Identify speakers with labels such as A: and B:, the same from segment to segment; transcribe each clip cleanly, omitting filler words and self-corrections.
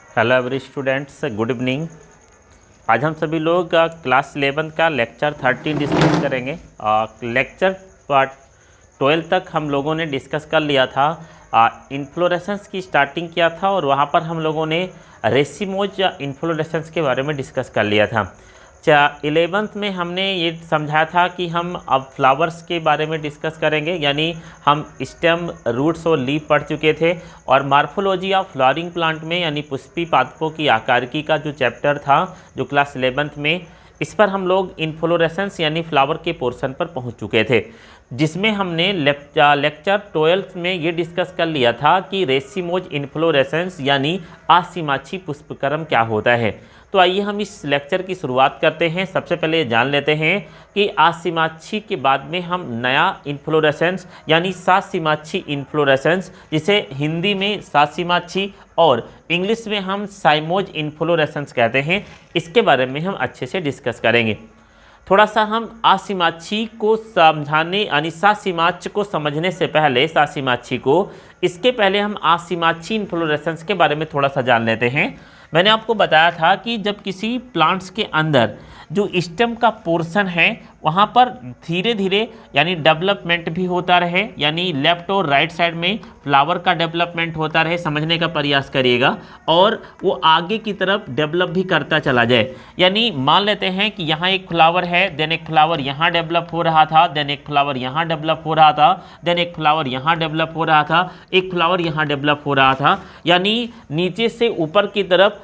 A: Hello every students, good evening. आज हम सभी लोग क्लास 11 का लेक्चर 13 डिस्कस करेंगे। लेक्चर 12 तक हम लोगों ने डिस्कस कर लिया था। इन्फ्लोरेसेंस की स्टार्टिंग किया था और वहाँ पर हम लोगों ने रेसिमोज इन्फ्लोरेसेंस के बारे में डिस्कस कर लिया था। 11th में हमने ये समझा था कि हम अब फ्लावर्स के बारे में डिस्कस करेंगे, यानी हम स्टेम, रूट्स और लीफ पढ़ चुके थे। और मार्फोलॉजी ऑफ फ्लावरिंग प्लांट में यानी पुष्पी पादपों की आकारिकी का जो चैप्टर था जो क्लास 11th में, इस पर हम लोग इन्फ्लोरेसेंस यानी फ्लावर के पोर्शन पर पहुंच चुके थे, जिसमें हमने लेक्चर 12 में ये डिस्कस कर लिया था कि रेसिमोज इन्फ्लोरेसेंस यानी आसिमाछी पुष्पक्रम क्या होता है। तो आइए हम इस लेक्चर की शुरुआत करते हैं। सबसे पहले ये जान लेते हैं कि आसिमाछी के बाद में हम नया इन्फ्लोरेसेंस यानी सासिमाछी इन्फ्लोरेसेंस, जिसे हिंदी में सासिमाछी और इंग्लिश में हम साइमोज इन्फ्लोरेसेंस कहते हैं, इसके बारे में हम अच्छे से डिस्कस करेंगे। थोड़ा सा हम आसिमाछी को समझाने यानी सासिमाछ को समझने से पहले सासिमाछी को, इसके पहले हम आसिमाछी इन्फ्लोरेसेंस के बारे में थोड़ा सा जान लेते हैं। मैंने आपको बताया था कि जब किसी प्लांट्स के अंदर जो स्टेम का पोर्शन है वहाँ पर धीरे धीरे यानी डेवलपमेंट भी होता रहे, यानी लेफ्ट और राइट साइड में फ्लावर का डेवलपमेंट होता रहे, समझने का प्रयास करिएगा, और वो आगे की तरफ डेवलप भी करता चला जाए। यानी मान लेते हैं कि यहाँ एक फ्लावर है, देन एक फ्लावर यहाँ डेवलप हो रहा था, देन एक फ्लावर यहाँ डेवलप हो रहा था, देन एक फ्लावर यहाँ डेवलप हो रहा था, एक फ्लावर यहाँ डेवलप हो रहा था, यानी नीचे से ऊपर की तरफ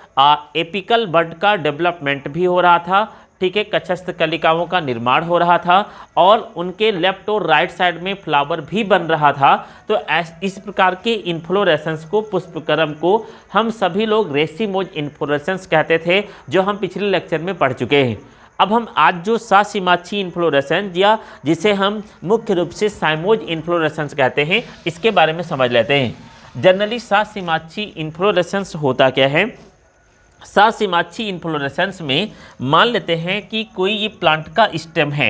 A: एपिकल बड का डेवलपमेंट भी हो रहा था। ठीक है, कक्षस्थ कलिकाओं का निर्माण हो रहा था और उनके लेफ्ट और राइट साइड में फ्लावर भी बन रहा था। तो इस प्रकार के इन्फ्लोरेसेंस को, पुष्पक्रम को हम सभी लोग रेसिमोज इन्फ्लोरेसेंस कहते थे, जो हम पिछले लेक्चर में पढ़ चुके हैं। अब हम आज जो सासिमाछी इन्फ्लोरेसेंस या जिसे हम मुख्य रूप से साइमोज इन्फ्लोरेसेंस कहते हैं, इसके बारे में समझ लेते हैं। जनरली सासिमाछी इन्फ्लोरेसेंस होता क्या है? सासिमाछी इन्फ्लोरेसेंस में मान लेते हैं कि कोई ये प्लांट का स्टेम है।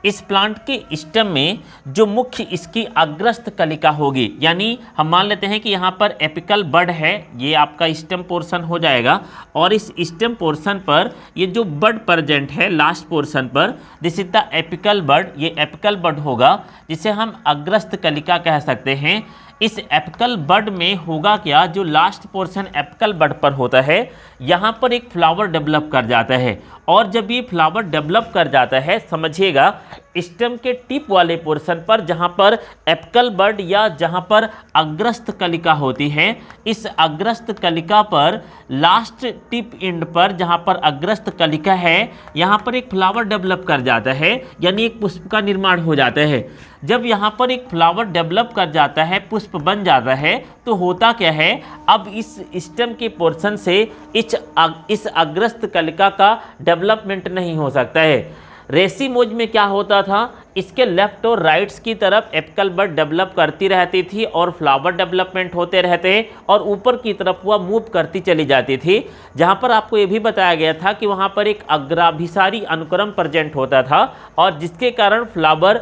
A: इस प्लांट के स्टेम में जो मुख्य इसकी अग्रस्त कलिका होगी, यानी हम मान लेते हैं कि यहाँ पर एपिकल बड है, ये आपका स्टेम पोर्शन हो जाएगा, और इस स्टेम पोर्शन पर ये जो बड प्रेजेंट है लास्ट पोर्शन पर, दिस इज द एपिकल बड, ये एपिकल बड होगा, जिसे हम अग्रस्त कलिका कह सकते हैं। इस एपिकल बड में होगा क्या, जो लास्ट पोर्शन एपिकल बड पर होता है, यहाँ पर एक फ्लावर डेवलप कर जाता है। और जब ये फ्लावर डेवलप कर जाता है, समझिएगा, स्टेम के टिप वाले पोर्शन पर जहाँ पर एपिकल बड या जहाँ पर अग्रस्त कलिका होती है, इस अग्रस्त कलिका पर लास्ट टिप एंड पर जहाँ पर अग्रस्त कलिका है, यहाँ पर एक फ्लावर डेवलप कर जाता है, यानी एक पुष्प का निर्माण हो जाता है। जब यहाँ पर एक फ्लावर डेवलप कर जाता है, पुष्प बन जाता है, तो होता क्या है, अब इस स्टेम के पोर्शन से इस अग्रस्त कलिका का डेवलपमेंट नहीं हो सकता है। रेसिमोज में क्या होता था, इसके लेफ्ट और राइट्स की तरफ एपिकल बड डेवलप करती रहती थी और फ्लावर डेवलपमेंट होते रहते, और ऊपर की तरफ वह मूव करती चली जाती थी। जहाँ पर आपको ये भी बताया गया था कि वहाँ पर एक अग्राभिसारी अनुक्रम प्रेजेंट होता था, और जिसके कारण फ्लावर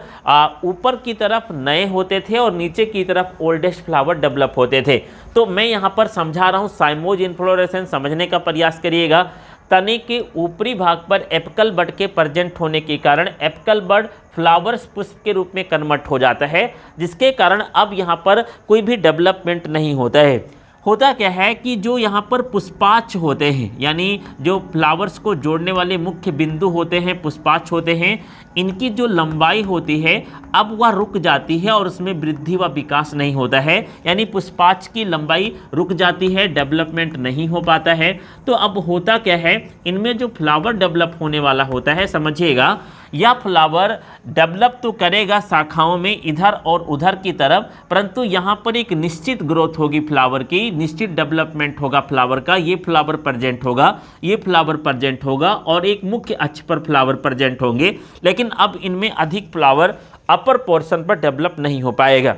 A: ऊपर की तरफ नए होते थे और नीचे की तरफ ओल्डेस्ट फ्लावर डेवलप होते थे। तो मैं यहाँ पर समझा रहा हूँ साइमोज इन्फ्लोरेसेंस, समझने का प्रयास करिएगा। तने के ऊपरी भाग पर एपिकल बड के प्रेजेंट होने के कारण एपिकल बड फ्लावर्स पुष्प के रूप में कन्वर्ट हो जाता है, जिसके कारण अब यहाँ पर कोई भी डेवलपमेंट नहीं होता है। होता क्या है कि जो यहाँ पर पुष्पाक्ष होते हैं, यानी जो फ्लावर्स को जोड़ने वाले मुख्य बिंदु होते हैं, पुष्पाक्ष होते हैं, इनकी जो लंबाई होती है अब वह रुक जाती है और उसमें वृद्धि व विकास नहीं होता है, यानी पुष्पाक्ष की लंबाई रुक जाती है, डेवलपमेंट नहीं हो पाता है। तो अब होता क्या है, इनमें जो फ्लावर डेवलप होने वाला होता है, समझिएगा, यह फ्लावर डेवलप तो करेगा शाखाओं में इधर और उधर की तरफ, परंतु यहाँ पर एक निश्चित ग्रोथ होगी फ्लावर की, निश्चित डेवलपमेंट होगा फ्लावर का। ये फ्लावर प्रेजेंट होगा, ये फ्लावर प्रेजेंट होगा, और एक मुख्य अक्ष पर फ्लावर प्रेजेंट होंगे, लेकिन अब इनमें अधिक फ्लावर अपर पोर्शन पर डेवलप नहीं हो पाएगा।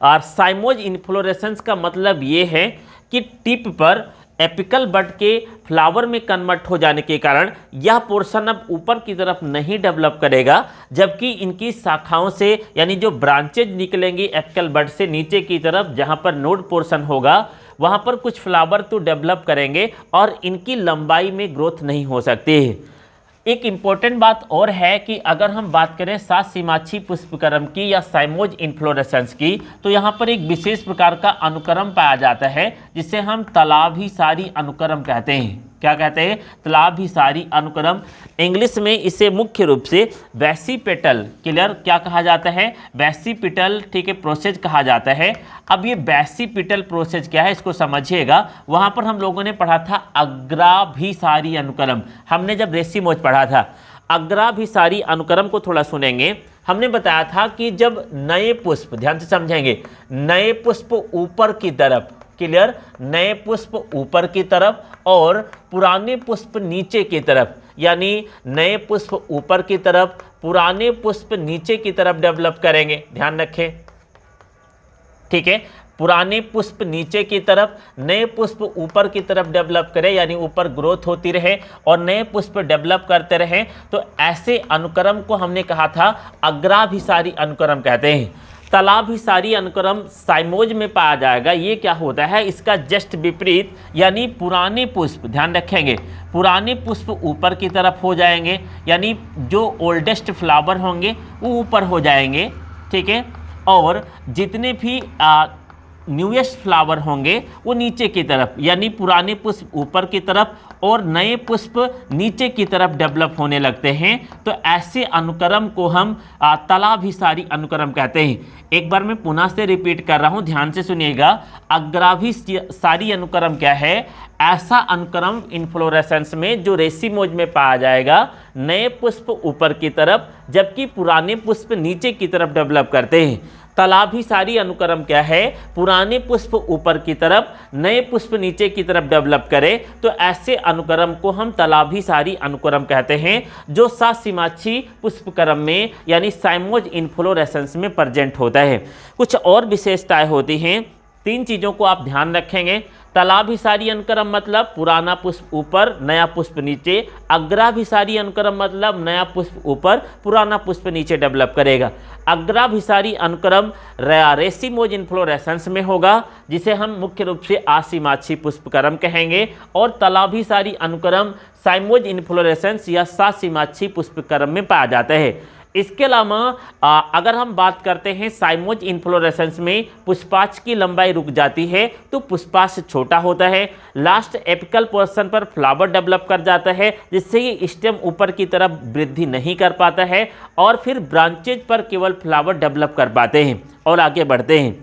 A: और साइमोज इन्फ्लोरेसेंस का मतलब ये है कि टिप पर एपिकल बड के फ्लावर में कन्वर्ट हो जाने के कारण यह पोर्शन अब ऊपर की तरफ नहीं डेवलप करेगा, जबकि इनकी शाखाओं से यानी जो ब्रांचेज निकलेंगी एपिकल बड से नीचे की तरफ, जहां पर नोड पोर्शन होगा, वहाँ पर कुछ फ्लावर तो डेवलप करेंगे और इनकी लंबाई में ग्रोथ नहीं हो सकती है। एक इम्पॉर्टेंट बात और है कि अगर हम बात करें सात सीमाक्षी पुष्पक्रम की या साइमोज इन्फ्लोरेसेंस की, तो यहाँ पर एक विशेष प्रकार का अनुक्रम पाया जाता है जिसे हम तलाभिसारी अनुक्रम कहते हैं। क्या कहते हैं? तलाभिसारी अनुक्रम। इंग्लिश में इसे मुख्य रूप से वेसिपेटल क्लियर क्या कहा जाता है? वेसिपिटल, ठीक है, प्रोसेस कहा जाता है। अब ये वेसिपिटल प्रोसेस क्या है इसको समझिएगा। वहाँ पर हम लोगों ने पढ़ा था अग्राभिसारी अनुक्रम, हमने जब रेसिमोज पढ़ा था। अग्राभिसारी अनुक्रम को थोड़ा सुनेंगे। हमने बताया था कि जब नए पुष्प, ध्यान से समझेंगे, नए पुष्प ऊपर की तरफ, क्लियर, नए पुष्प ऊपर की तरफ और पुराने पुष्प नीचे की तरफ, यानी नए पुष्प ऊपर की तरफ, पुराने पुष्प नीचे की तरफ डेवलप करेंगे। ध्यान रखें, ठीक है, पुराने पुष्प नीचे की तरफ, नए पुष्प ऊपर की तरफ डेवलप करें, यानी ऊपर ग्रोथ होती रहे और नए पुष्प डेवलप करते रहें। तो ऐसे अनुक्रम को हमने कहा था अग्राभिसारी अनुक्रम कहते हैं। तलाभिसारी अनुक्रम साइमोज में पाया जाएगा। ये क्या होता है? इसका जस्ट विपरीत, यानी पुराने पुष्प, ध्यान रखेंगे, पुराने पुष्प ऊपर की तरफ हो जाएंगे, यानी जो ओल्डेस्ट फ्लावर होंगे वो ऊपर हो जाएंगे, ठीक है, और जितने भी न्यूएस्ट फ्लावर होंगे वो नीचे की तरफ, यानी पुराने पुष्प ऊपर की तरफ और नए पुष्प नीचे की तरफ डेवलप होने लगते हैं। तो ऐसे अनुक्रम को हम तलाभिसारी अनुक्रम कहते हैं। एक बार मैं पुनः से रिपीट कर रहा हूं, ध्यान से सुनिएगा। अग्राभिसारी अनुक्रम क्या है? ऐसा अनुक्रम इन्फ्लोरेसेंस में जो रेसिमोज में पाया जाएगा, नए पुष्प ऊपर की तरफ जबकि पुराने पुष्प नीचे की तरफ डेवलप करते हैं। तलाभिसारी अनुक्रम क्या है? पुराने पुष्प ऊपर की तरफ, नए पुष्प नीचे की तरफ डेवलप करे, तो ऐसे अनुक्रम को हम तलाभिसारी अनुक्रम कहते हैं, जो सात सीमाक्षी पुष्पक्रम में यानी साइमोज इन्फ्लोरेसेंस में प्रेजेंट होता है। कुछ और विशेषताएं होती हैं, तीन चीज़ों को आप ध्यान रखेंगे। तलाभिसारी अनुक्रम मतलब पुराना पुष्प ऊपर, नया पुष्प नीचे। अग्राभिसारी अनुक्रम मतलब नया पुष्प ऊपर, पुराना पुष्प नीचे डेवलप करेगा। अग्राभिसारी अनुक्रम रेसिमोज इन्फ्लोरेसेंस में होगा, जिसे हम मुख्य रूप से आसीमाक्षी पुष्पक्रम कहेंगे, और तलाभिसारी अनुक्रम साइमोज इन्फ्लोरेसेंस या सात सीमाक्षी पुष्पक्रम में पाया जाता है। इसके अलावा अगर हम बात करते हैं साइमोज इन्फ्लोरेसेंस में पुष्पाक्ष की लंबाई रुक जाती है, तो पुष्पाक्ष छोटा होता है, लास्ट एपिकल पोर्शन पर फ्लावर डेवलप कर जाता है, जिससे ये स्टेम ऊपर की तरफ वृद्धि नहीं कर पाता है और फिर ब्रांचेज पर केवल फ्लावर डेवलप कर पाते हैं और आगे बढ़ते हैं।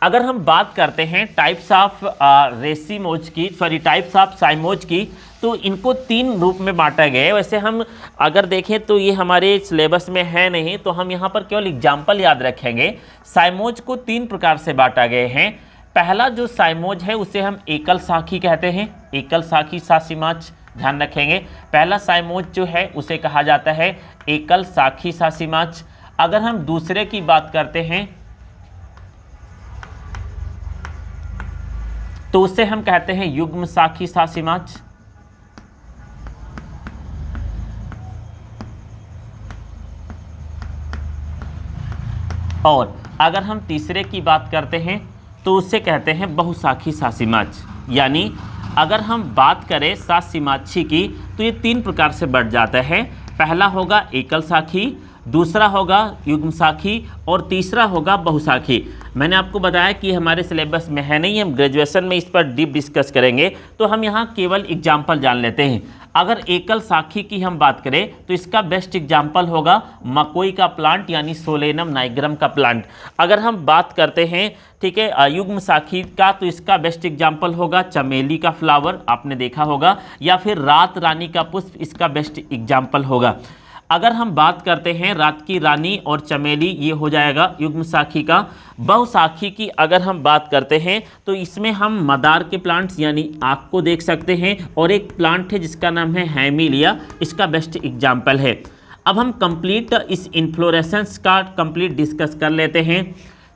A: अगर हम बात करते हैं टाइप्स ऑफ रेसिमोज की, टाइप्स ऑफ साइमोज की, तो इनको तीन रूप में बांटा गया है। वैसे हम अगर देखें तो ये हमारे सिलेबस में है नहीं, तो हम यहाँ पर केवल एग्जाम्पल याद रखेंगे। साइमोज को तीन प्रकार से बांटा गए हैं। पहला जो साइमोज है उसे हम एकल साखी कहते हैं, एकल साखी सात सीमाक्ष, ध्यान रखेंगे। पहला साइमोज जो है उसे कहा जाता है एकल साखी सात सीमाक्ष। अगर हम दूसरे की बात करते हैं तो उसे हम कहते हैं युग्म साखी सात सीमाक्ष। और अगर हम तीसरे की बात करते हैं तो उसे कहते हैं बहुसाखी सात सीमाक्ष। यानी अगर हम बात करें सात सीमाक्षी की तो ये तीन प्रकार से बढ़ जाता है। पहला होगा एकल साखी, दूसरा होगा युग्म साखी और तीसरा होगा बहुसाखी। मैंने आपको बताया कि हमारे सिलेबस में है नहीं, हम ग्रेजुएशन में इस पर डीप डिस्कस करेंगे, तो हम यहाँ केवल एग्जाम्पल जान लेते हैं। अगर एकल साखी की हम बात करें तो इसका बेस्ट एग्जाम्पल होगा मकोई का प्लांट यानी सोलेनम नाइग्रम का प्लांट। अगर हम बात करते हैं, ठीक है, युग्म साखी का, तो इसका बेस्ट एग्जाम्पल होगा चमेली का फ्लावर, आपने देखा होगा, या फिर रात रानी का पुष्प इसका बेस्ट एग्जाम्पल होगा। अगर हम बात करते हैं रात की रानी और चमेली, ये हो जाएगा युग्म साखी का। बहुसाखी की अगर हम बात करते हैं तो इसमें हम मदार के प्लांट्स यानी आक को देख सकते हैं, और एक प्लांट है जिसका नाम है हैमिलिया, इसका बेस्ट एग्जाम्पल है। अब हम कंप्लीट इस इन्फ्लोरेसेंस का कंप्लीट डिस्कस कर लेते हैं।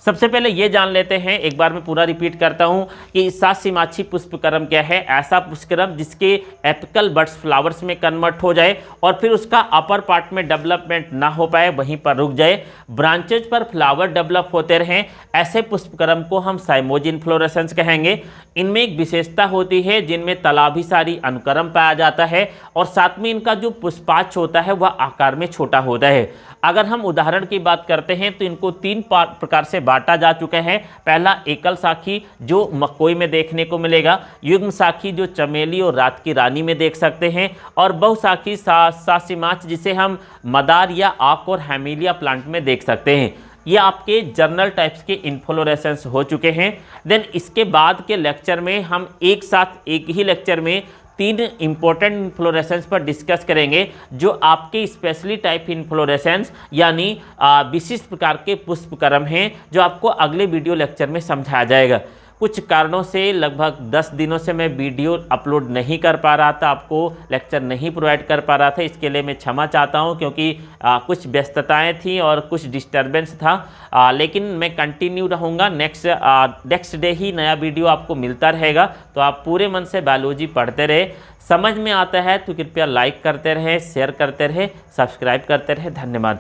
A: सबसे पहले ये जान लेते हैं, एक बार मैं पूरा रिपीट करता हूँ कि सासिमाछी पुष्पक्रम क्या है। ऐसा पुष्पक्रम जिसके एपिकल बड्स फ्लावर्स में कन्वर्ट हो जाए और फिर उसका अपर पार्ट में डेवलपमेंट ना हो पाए, वहीं पर रुक जाए, ब्रांचेज पर फ्लावर डेवलप होते रहें, ऐसे पुष्पक्रम को हम साइमोज इन्फ्लोरेसेंस कहेंगे। इनमें एक विशेषता होती है जिनमें तलाभिसारी अनुक्रम पाया जाता है और साथ में इनका जो पुष्पाक्ष होता है वह आकार में छोटा होता है। अगर हम उदाहरण की बात करते हैं तो इनको 3 प्रकार से बांटा जा चुका है। पहला एकल साखी जो मकोई में देखने को मिलेगा, युग्म साखी जो चमेली और रात की रानी में देख सकते हैं, और बहुसाखी सासिमाच जिसे हम मदार या आक और हेमिलिया प्लांट में देख सकते हैं। ये आपके जर्नल टाइप्स के इन्फ्लोरेसेंस हो चुके हैं। देन इसके बाद के लेक्चर में हम एक साथ एक ही लेक्चर में 3 इंपॉर्टेंट इन्फ्लोरेसेंस पर डिस्कस करेंगे जो आपके स्पेशली टाइप इन्फ्लोरेसेंस यानी विशिष्ट प्रकार के पुष्पक्रम हैं, जो आपको अगले वीडियो लेक्चर में समझाया जाएगा। कुछ कारणों से लगभग 10 दिनों से मैं वीडियो अपलोड नहीं कर पा रहा था, आपको लेक्चर नहीं प्रोवाइड कर पा रहा था, इसके लिए मैं क्षमा चाहता हूं क्योंकि कुछ व्यस्तताएं थी और कुछ डिस्टरबेंस था। लेकिन मैं कंटिन्यू रहूंगा, नेक्स्ट डे ही नया वीडियो आपको मिलता रहेगा। तो आप पूरे मन से बायोलॉजी पढ़ते रहे, समझ में आता है तो कृपया लाइक करते रहे, शेयर करते रहे, सब्सक्राइब करते रहे। धन्यवाद।